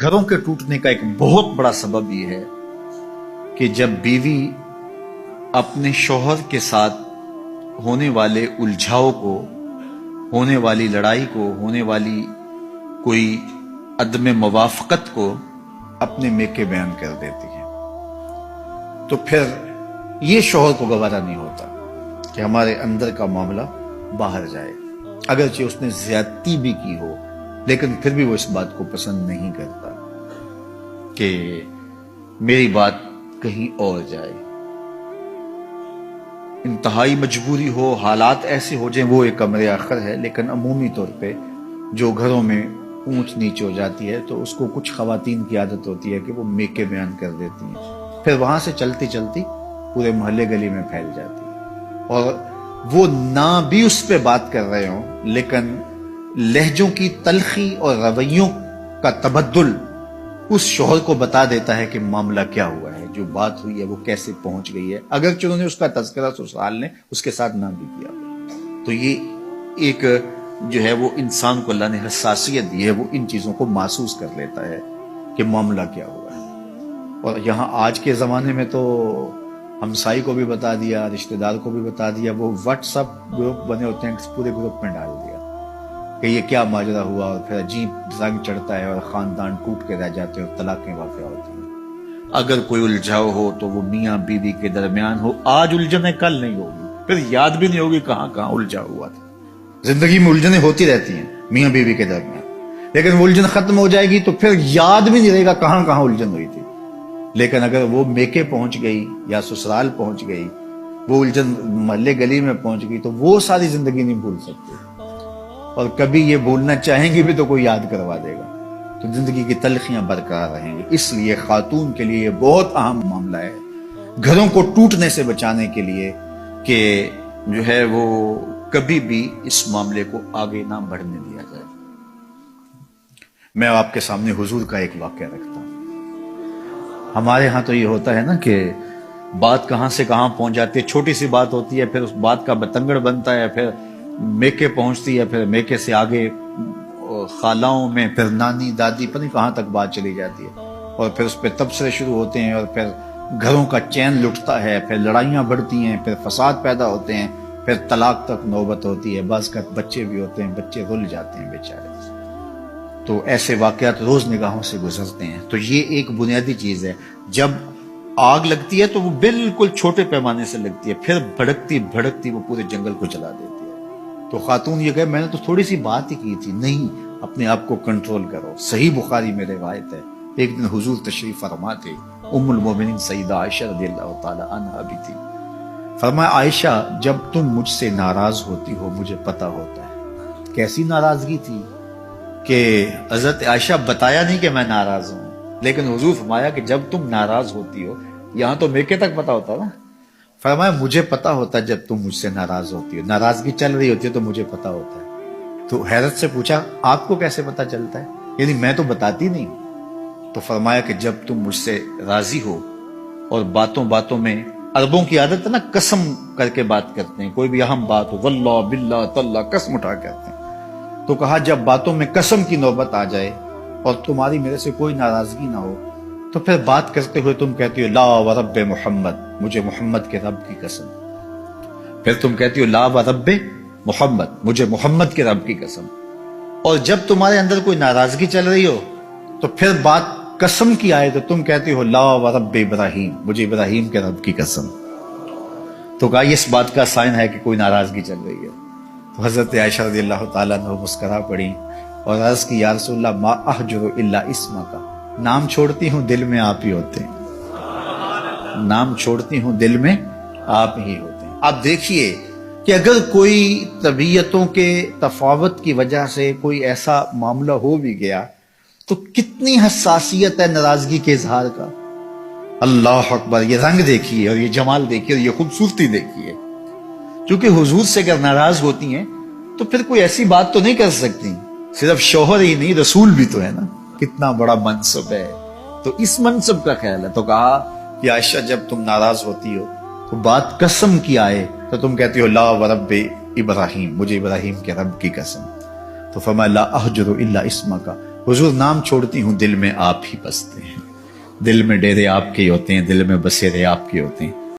گھروں کے ٹوٹنے کا ایک بہت بڑا سبب یہ ہے کہ جب بیوی اپنے شوہر کے ساتھ ہونے والے الجھاؤ کو، ہونے والی لڑائی کو، ہونے والی کوئی عدم موافقت کو اپنے میکے بیان کر دیتی ہے، تو پھر یہ شوہر کو گوارا نہیں ہوتا کہ ہمارے اندر کا معاملہ باہر جائے، اگرچہ اس نے زیادتی بھی کی ہو، لیکن پھر بھی وہ اس بات کو پسند نہیں کرتا کہ میری بات کہیں اور جائے۔ انتہائی مجبوری ہو، حالات ایسے ہو جائیں، وہ ایک امر آخر ہے، لیکن عمومی طور پہ جو گھروں میں اونچ نیچ ہو جاتی ہے تو اس کو کچھ خواتین کی عادت ہوتی ہے کہ وہ میکے بیان کر دیتی ہیں، پھر وہاں سے چلتی چلتی پورے محلے گلی میں پھیل جاتی ہے، اور وہ نہ بھی اس پہ بات کر رہے ہوں، لیکن لہجوں کی تلخی اور رویوں کا تبدل اس شوہر کو بتا دیتا ہے کہ معاملہ کیا ہوا ہے، جو بات ہوئی ہے وہ کیسے پہنچ گئی ہے، اگرچہ انہوں نے اس کا تذکرہ سسرال نے اس کے ساتھ نہ بھی کیا۔ تو یہ ایک جو ہے وہ انسان کو اللہ نے حساسیت دی ہے، وہ ان چیزوں کو محسوس کر لیتا ہے کہ معاملہ کیا ہوا ہے۔ اور یہاں آج کے زمانے میں تو ہمسائی کو بھی بتا دیا، رشتہ دار کو بھی بتا دیا، وہ واٹس ایپ گروپ بنے ہوتے ہیں، پورے گروپ میں ڈال دیا کہ یہ کیا ماجرا ہوا، اور پھر عجیب رنگ چڑھتا ہے اور خاندان ٹوٹ کے رہ جاتے ہیں اور طلاقیں واقع ہوتی ہیں۔ اگر کوئی الجھاؤ ہو تو وہ میاں بیوی کے درمیان ہو، آج الجھنیں کل نہیں ہوگی، پھر یاد بھی نہیں ہوگی کہاں کہاں الجھا ہوا تھا۔ زندگی میں الجھنیں ہوتی رہتی ہیں میاں بیوی کے درمیان، لیکن وہ الجھن ختم ہو جائے گی تو پھر یاد بھی نہیں رہے گا کہاں کہاں الجھن ہوئی تھی۔ لیکن اگر وہ میکے پہنچ گئی یا سسرال پہنچ گئی، وہ الجھن محلے گلی میں پہنچ گئی، تو وہ ساری زندگی نہیں بھول سکتے، اور کبھی یہ بھولنا چاہیں گے بھی تو کوئی یاد کروا دے گا، تو زندگی کی تلخیاں برقرار رہیں گی۔ اس لیے خاتون کے لیے یہ بہت اہم معاملہ ہے، گھروں کو ٹوٹنے سے بچانے کے لیے، کہ جو ہے وہ کبھی بھی اس معاملے کو آگے نہ بڑھنے دیا جائے۔ میں آپ کے سامنے حضور کا ایک واقعہ رکھتا ہوں۔ ہمارے ہاں تو یہ ہوتا ہے نا کہ بات کہاں سے کہاں پہنچ جاتی ہے، چھوٹی سی بات ہوتی ہے، پھر اس بات کا بتنگڑ بنتا ہے، پھر میکے پہنچتی ہے، پھر میکے سے آگے خالاؤں میں، پھر نانی دادی، پتہ نہیں کہاں تک بات چلی جاتی ہے، اور پھر اس پہ تبصرے شروع ہوتے ہیں، اور پھر گھروں کا چین لٹتا ہے، پھر لڑائیاں بڑھتی ہیں، پھر فساد پیدا ہوتے ہیں، پھر طلاق تک نوبت ہوتی ہے، بعض کا بچے بھی ہوتے ہیں، بچے رل جاتے ہیں بیچارے۔ تو ایسے واقعات روز نگاہوں سے گزرتے ہیں۔ تو یہ ایک بنیادی چیز ہے، جب آگ لگتی ہے تو وہ بالکل چھوٹے پیمانے سے لگتی ہے، پھر بھڑکتی بھڑکتی وہ پورے جنگل کو جلا دیتی ہے۔ تو خاتون یہ کہے میں نے تو تھوڑی سی بات ہی کی تھی، نہیں، اپنے آپ کو کنٹرول کرو۔ صحیح بخاری میں روایت ہے، ایک دن حضور تشریف فرما تھے، ام المومنین سیدہ عائشہ رضی اللہ تعالی عنہا بھی تھی۔ فرمایا عائشہ جب تم مجھ سے ناراض ہوتی ہو مجھے پتا ہوتا ہے۔ کیسی ناراضگی تھی کہ حضرت عائشہ بتایا نہیں کہ میں ناراض ہوں، لیکن حضور فرمایا کہ جب تم ناراض ہوتی ہو، یہاں تو میکے تک پتا ہوتا نا، فرمایا مجھے پتا ہوتا ہے جب تم مجھ سے ناراض ہوتی ہو، ناراضگی چل رہی ہوتی ہے تو مجھے پتا ہوتا ہے۔ تو حیرت سے پوچھا آپ کو کیسے پتا چلتا ہے، یعنی میں تو بتاتی نہیں۔ تو فرمایا کہ جب تم مجھ سے راضی ہو اور باتوں باتوں میں، عربوں کی عادت ہے نا قسم کر کے بات کرتے ہیں، کوئی بھی اہم بات ہو، واللہ باللہ تاللہ، قسم اٹھا کرتے ہیں، تو کہا جب باتوں میں قسم کی نوبت آ جائے اور تمہاری میرے سے کوئی ناراضگی نہ ہو، تو پھر بات کرتے ہوئے تم کہتی ہو لا ورب محمد، مجھے محمد کے رب کی قسم، پھر تم کہتی ہو لا ورب محمد، مجھے محمد کے رب کی قسم، اور جب تمہارے اندر کوئی ناراضگی چل رہی ہو تو پھر بات قسم کی آئے تو تم کہتی ہو لا ورب ابراہیم، مجھے ابراہیم کے رب کی قسم۔ تو کہا یہ اس بات کا سائن ہے کہ کوئی ناراضگی چل رہی ہے۔ تو حضرت عائشہ رضی اللہ تعالیٰ عنہ مسکرا پڑی اور عرض کی یا رسول اللہ ما احجر الا اسمک، نام چھوڑتی ہوں دل میں آپ ہی ہوتے ہیں، نام چھوڑتی ہوں دل میں آپ ہی ہوتے ہیں۔ آپ دیکھیے کہ اگر کوئی طبیعتوں کے تفاوت کی وجہ سے کوئی ایسا معاملہ ہو بھی گیا تو کتنی حساسیت ہے ناراضگی کے اظہار کا۔ اللہ اکبر، یہ رنگ دیکھیے اور یہ جمال دیکھیے اور یہ خوبصورتی دیکھیے، کیونکہ حضور سے اگر ناراض ہوتی ہیں تو پھر کوئی ایسی بات تو نہیں کر سکتی، صرف شوہر ہی نہیں رسول بھی تو ہے نا، کتنا بڑا منصب ہے، تو اس منصب کا خیال ہے۔ تو کہا کہ عائشہ جب تم ناراض ہوتی ہو تو بات قسم کی آئے تو تم کہتی ہو لا ورب ابراہیم، مجھے ابراہیم کے رب کی قسم۔ تو فرمایا لا احجر الا اسمک، حضور نام چھوڑتی ہوں دل میں آپ ہی بستے ہیں، دل میں ڈیرے آپ کے ہی ہوتے ہیں، دل میں بسیرے آپ کے ہوتے ہیں،